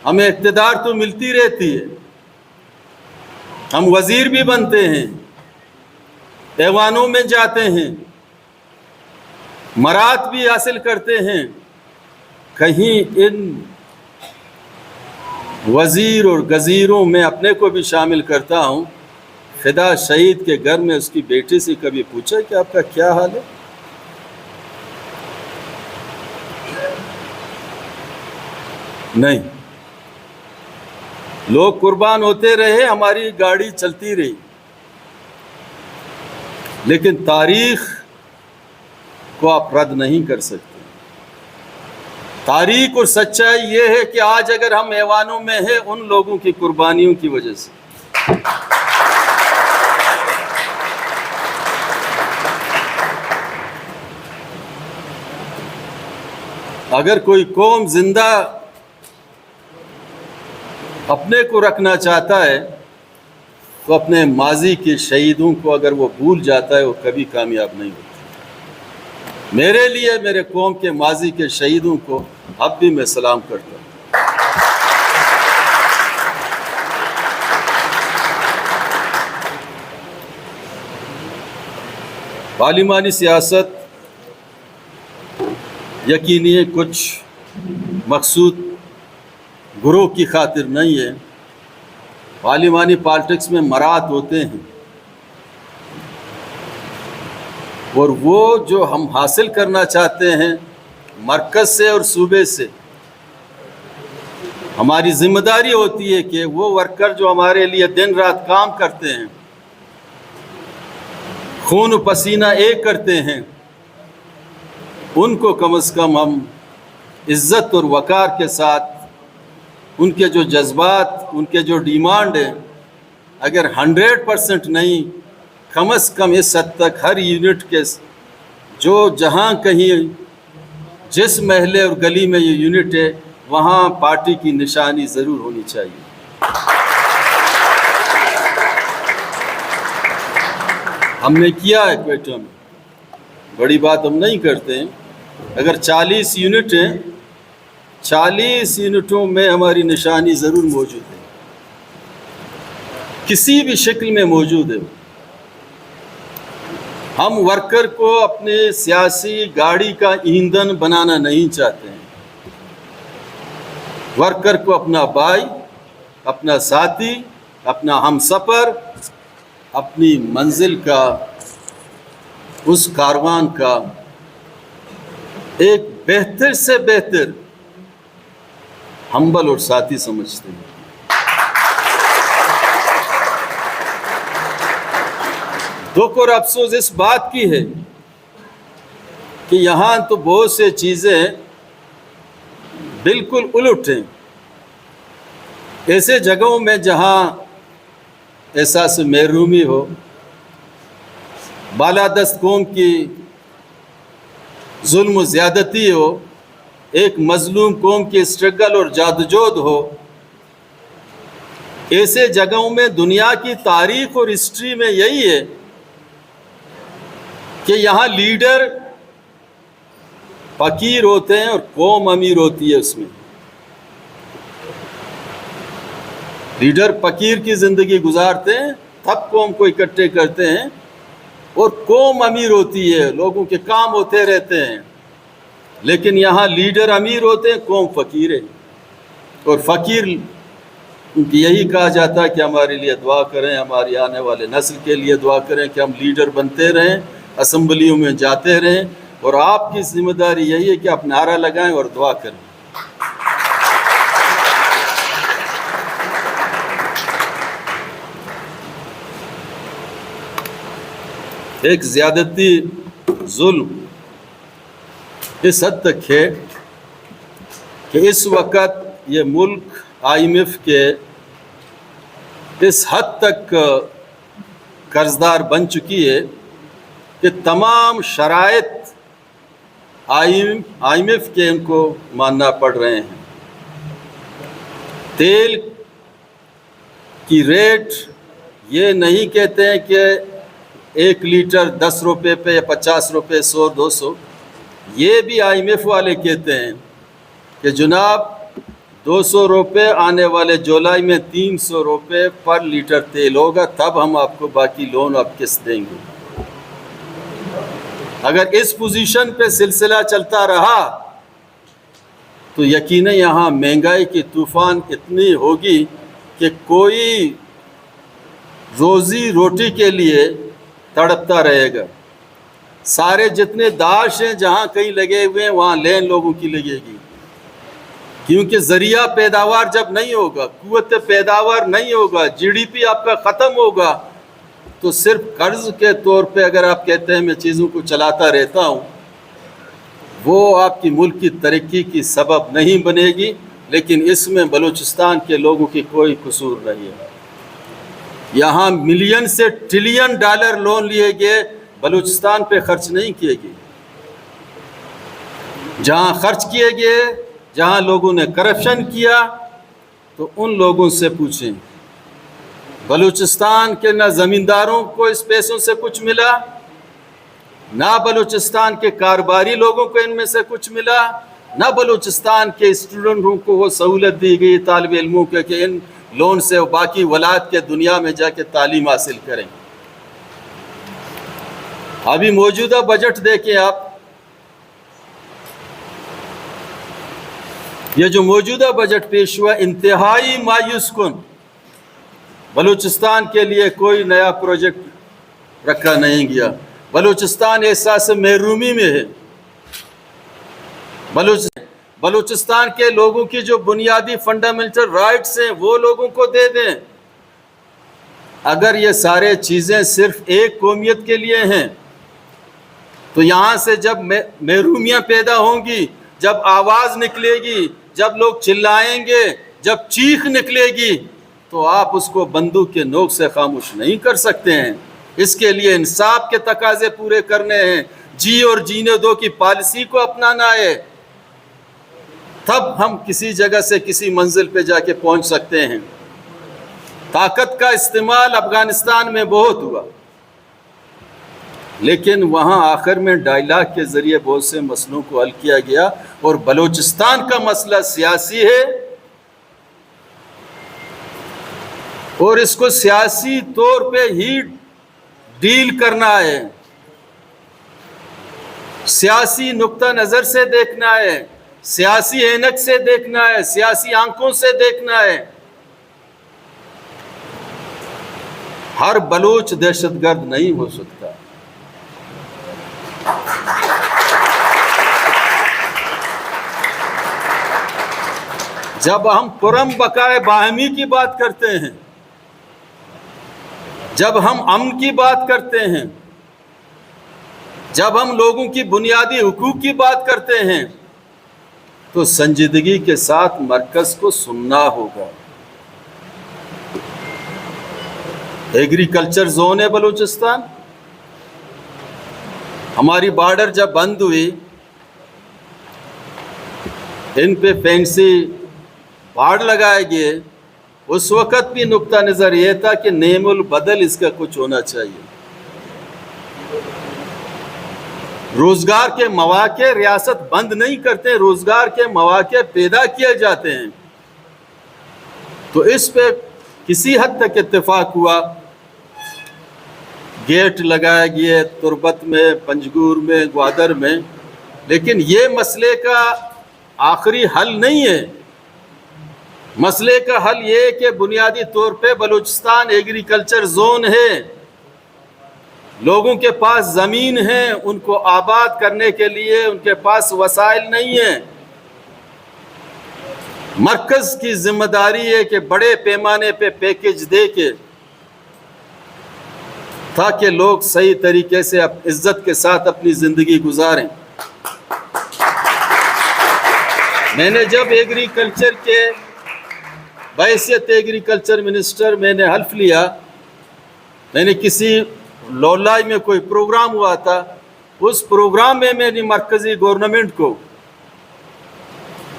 ہمیں اقتدار تو ملتی رہتی ہے، ہم وزیر بھی بنتے ہیں، ایوانوں میں جاتے ہیں، مراد بھی حاصل کرتے ہیں، کہیں ان وزیر اور گزیروں میں اپنے کو بھی شامل کرتا ہوں۔ فدا شہید کے گھر میں اس کی بیٹی سے کبھی پوچھا کہ آپ کا کیا حال ہے؟ نہیں، لوگ قربان ہوتے رہے، ہماری گاڑی چلتی رہی، لیکن تاریخ کو آپ رد نہیں کر سکتے۔ تاریخ اور سچائی یہ ہے کہ آج اگر ہم ایوانوں میں ہیں ان لوگوں کی قربانیوں کی وجہ سے۔ اگر کوئی قوم زندہ اپنے کو رکھنا چاہتا ہے تو اپنے ماضی کے شہیدوں کو اگر وہ بھول جاتا ہے وہ کبھی کامیاب نہیں ہوتا۔ میرے لیے میرے قوم کے ماضی کے شہیدوں کو اب بھی میں سلام کرتا ہوں۔ پارلیمانی سیاست یقینی کچھ مقصود گروہ کی خاطر نہیں ہے۔ پارلیمانی پالیٹکس میں مراد ہوتے ہیں، اور وہ جو ہم حاصل کرنا چاہتے ہیں مرکز سے اور صوبے سے، ہماری ذمہ داری ہوتی ہے کہ وہ ورکر جو ہمارے لیے دن رات کام کرتے ہیں، خون و پسینہ ایک کرتے ہیں، ان کو کم از کم ہم عزت اور وقار کے ساتھ ان کے جو جذبات، ان کے جو ڈیمانڈ ہیں، اگر 100% نہیں، کم از کم اس حد تک ہر یونٹ کے جو جہاں کہیں جس محلے اور گلی میں یہ یونٹ ہے وہاں پارٹی کی نشانی ضرور ہونی چاہیے۔ ہم نے کیا ہے کوئٹہ میں، بڑی بات ہم نہیں کرتے ہیں۔ اگر 40 یونٹ ہیں، 40 یونٹوں میں ہماری نشانی ضرور موجود ہے، کسی بھی شکل میں موجود ہے۔ ہم ورکر کو اپنے سیاسی گاڑی کا ایندھن بنانا نہیں چاہتے ہیں۔ ورکر کو اپنا بھائی، اپنا ساتھی، اپنا ہم سفر، اپنی منزل کا، اس کاروان کا ایک بہتر سے بہتر ہمبل اور ساتھی سمجھتے ہیں۔ دکھ اور افسوس اس بات کی ہے کہ یہاں تو بہت سے چیزیں بالکل الٹ ہیں۔ ایسے جگہوں میں جہاں احساس محرومی ہو، بالادست قوم کی ظلم و زیادتی ہو، ایک مظلوم قوم کی اسٹرگل اور جادوجہد ہو، ایسے جگہوں میں دنیا کی تاریخ اور ہسٹری میں یہی ہے کہ یہاں لیڈر فقیر ہوتے ہیں اور قوم امیر ہوتی ہے۔ اس میں لیڈر فقیر کی زندگی گزارتے ہیں، تب قوم کو اکٹھے کرتے ہیں، اور قوم امیر ہوتی ہے، لوگوں کے کام ہوتے رہتے ہیں۔ لیکن یہاں لیڈر امیر ہوتے ہیں، قوم فقیر ہے، اور فقیر یہی کہا جاتا ہے کہ ہمارے لیے دعا کریں، ہماری آنے والے نسل کے لیے دعا کریں کہ ہم لیڈر بنتے رہیں، اسمبلیوں میں جاتے رہیں، اور آپ کی ذمہ داری یہی ہے کہ آپ نعرہ لگائیں اور دعا کریں۔ ایک زیادتی ظلم اس حد تک ہے کہ اس وقت یہ ملک IMF کے اس حد تک قرضدار بن چکی ہے کہ تمام شرائط IMF کے ان کو ماننا پڑ رہے ہیں۔ تیل کی ریٹ یہ نہیں کہتے ہیں کہ 1 لیٹر 10 روپے پہ یا 50 روپے، 100 200، یہ بھی IMF والے کہتے ہیں کہ جناب 200 روپے آنے والے جولائی میں 300 روپے پر لیٹر تیل ہوگا، تب ہم آپ کو باقی لون اب قسط دیں گے۔ اگر اس پوزیشن پہ سلسلہ چلتا رہا تو یقیناً یہاں مہنگائی کی طوفان اتنی ہوگی کہ کوئی روزی روٹی کے لیے تڑپتا رہے گا۔ سارے جتنے داعش ہیں جہاں کہیں لگے ہوئے ہیں وہاں لین لوگوں کی لگے گی، کیونکہ ذریعہ پیداوار جب نہیں ہوگا، قوت پیداوار نہیں ہوگا، جی ڈی پی آپ کا ختم ہوگا، تو صرف قرض کے طور پہ اگر آپ کہتے ہیں میں چیزوں کو چلاتا رہتا ہوں، وہ آپ کی ملک کی ترقی کی سبب نہیں بنے گی۔ لیکن اس میں بلوچستان کے لوگوں کی کوئی قصور نہیں ہے۔ یہاں ملین سے ٹریلین ڈالر لون لیے گئے، بلوچستان پہ خرچ نہیں کیے گئے۔ جہاں خرچ کیے گئے، جہاں لوگوں نے کرپشن کیا، تو ان لوگوں سے پوچھیں۔ بلوچستان کے نہ زمینداروں کو اس پیسوں سے کچھ ملا، نہ بلوچستان کے کاروباری لوگوں کو ان میں سے کچھ ملا، نہ بلوچستان کے اسٹوڈنٹوں کو وہ سہولت دی گئی طالب علموں کے کہ ان لون سے باقی ولایت کے دنیا میں جا کے تعلیم حاصل کریں۔ ابھی موجودہ بجٹ دیکھیں آپ، یہ جو موجودہ بجٹ پیش ہوا انتہائی مایوس کن۔ بلوچستان کے لیے کوئی نیا پروجیکٹ رکھا نہیں گیا۔ بلوچستان احساس محرومی میں ہے۔ بلوچستان کے لوگوں کی جو بنیادی فنڈامنٹل رائٹس ہیں وہ لوگوں کو دے دیں۔ اگر یہ سارے چیزیں صرف ایک قومیت کے لیے ہیں تو یہاں سے جب محرومیاں پیدا ہوں گی، جب آواز نکلے گی، جب لوگ چلائیں گے، جب چیخ نکلے گی، تو آپ اس کو بندوق کے نوک سے خاموش نہیں کر سکتے ہیں۔ اس کے لیے انصاف کے تقاضے پورے کرنے ہیں، جی اور جینے دو کی پالیسی کو اپنانا ہے، تب ہم کسی جگہ سے کسی منزل پہ جا کے پہنچ سکتے ہیں۔ طاقت کا استعمال افغانستان میں بہت ہوا، لیکن وہاں آخر میں ڈائلاگ کے ذریعے بہت سے مسئلوں کو حل کیا گیا، اور بلوچستان کا مسئلہ سیاسی ہے اور اس کو سیاسی طور پہ ہی ڈیل کرنا ہے، سیاسی نقطہ نظر سے دیکھنا ہے، سیاسی اینک سے دیکھنا ہے، سیاسی آنکھوں سے دیکھنا ہے۔ ہر بلوچ دہشت گرد نہیں ہو سکتا۔ جب ہم پرم بقائے باہمی کی بات کرتے ہیں، جب ہم امن کی بات کرتے ہیں، جب ہم لوگوں کی بنیادی حقوق کی بات کرتے ہیں، تو سنجیدگی کے ساتھ مرکز کو سننا ہوگا۔ ایگریکلچر زون ہے بلوچستان، ہماری بارڈر جب بند ہوئی، ان پہ فینسی پہاڑ لگائے گئے، اس وقت بھی نقطہ نظر یہ تھا کہ نیم البدل اس کا کچھ ہونا چاہیے۔ روزگار کے مواقع ریاست بند نہیں کرتے، روزگار کے مواقع پیدا کیے جاتے ہیں۔ تو اس پہ کسی حد تک اتفاق ہوا، گیٹ لگائے گئے تربت میں، پنجگور میں، گوادر میں، لیکن یہ مسئلے کا آخری حل نہیں ہے۔ مسئلے کا حل یہ ہے کہ بنیادی طور پہ بلوچستان ایگریکلچر زون ہے، لوگوں کے پاس زمین ہے، ان کو آباد کرنے کے لیے ان کے پاس وسائل نہیں ہیں۔ مرکز کی ذمہ داری ہے کہ بڑے پیمانے پہ پیکج دے کے، تاکہ لوگ صحیح طریقے سے عزت کے ساتھ اپنی زندگی گزاریں۔ میں نے جب ایگریکلچر کے بحیثیت ایگریکلچر منسٹر میں نے حلف لیا، میں نے کسی لولائی میں کوئی پروگرام ہوا تھا، اس پروگرام میں میں نے مرکزی گورنمنٹ کو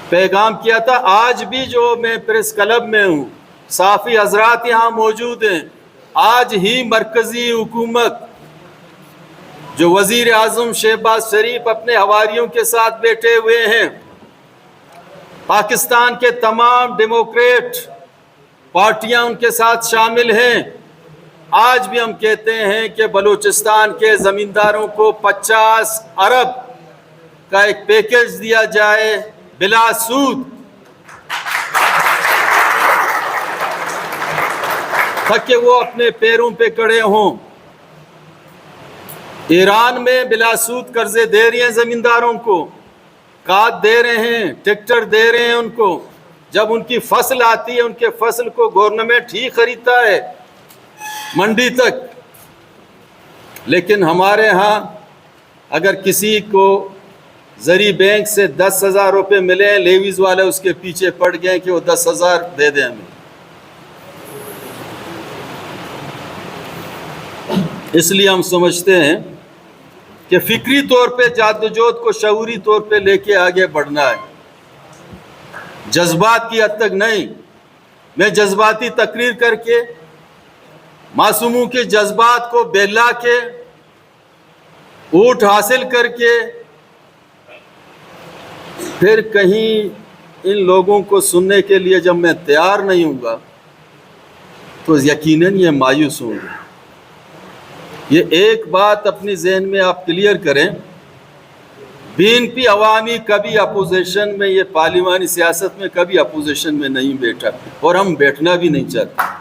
پیغام کیا تھا۔ آج بھی جو میں پریس کلب میں ہوں، صحافی حضرات یہاں موجود ہیں، آج ہی مرکزی حکومت جو وزیر اعظم شہباز شریف اپنے حواریوں کے ساتھ بیٹھے ہوئے ہیں، پاکستان کے تمام ڈیموکریٹ پارٹیاں ان کے ساتھ شامل ہیں. آج بھی ہم کہتے ہیں کہ بلوچستان کے زمینداروں کو 50 ارب کا ایک پیکج دیا جائے بلا سود تاکہ وہ اپنے پیروں پہ کھڑے ہوں. ایران میں بلا سود قرضے دے رہی ہیں زمینداروں کو، کھاد دے رہے ہیں، ٹریکٹر دے رہے ہیں ان کو. جب ان کی فصل آتی ہے ان کے فصل کو گورنمنٹ ہی خریدتا ہے منڈی تک. لیکن ہمارے ہاں اگر کسی کو زرعی بینک سے 10,000 روپے ملے، لیویز والے اس کے پیچھے پڑ گئے کہ وہ 10,000 دے دیں ہمیں. اس لیے ہم سمجھتے ہیں کہ فکری طور پہ جادوجہد کو شعوری طور پہ لے کے آگے بڑھنا ہے، جذبات کی حد تک نہیں. میں جذباتی تقریر کر کے معصوموں کے جذبات کو بہلا کے اونٹ حاصل کر کے پھر کہیں ان لوگوں کو سننے کے لیے جب میں تیار نہیں ہوں گا تو یقیناً یہ مایوس ہوں گے. یہ ایک بات اپنی ذہن میں آپ کلیئر کریں، BNP عوامی کبھی اپوزیشن میں، یہ پارلیمانی سیاست میں کبھی اپوزیشن میں نہیں بیٹھا، اور ہم بیٹھنا بھی نہیں چاہتے.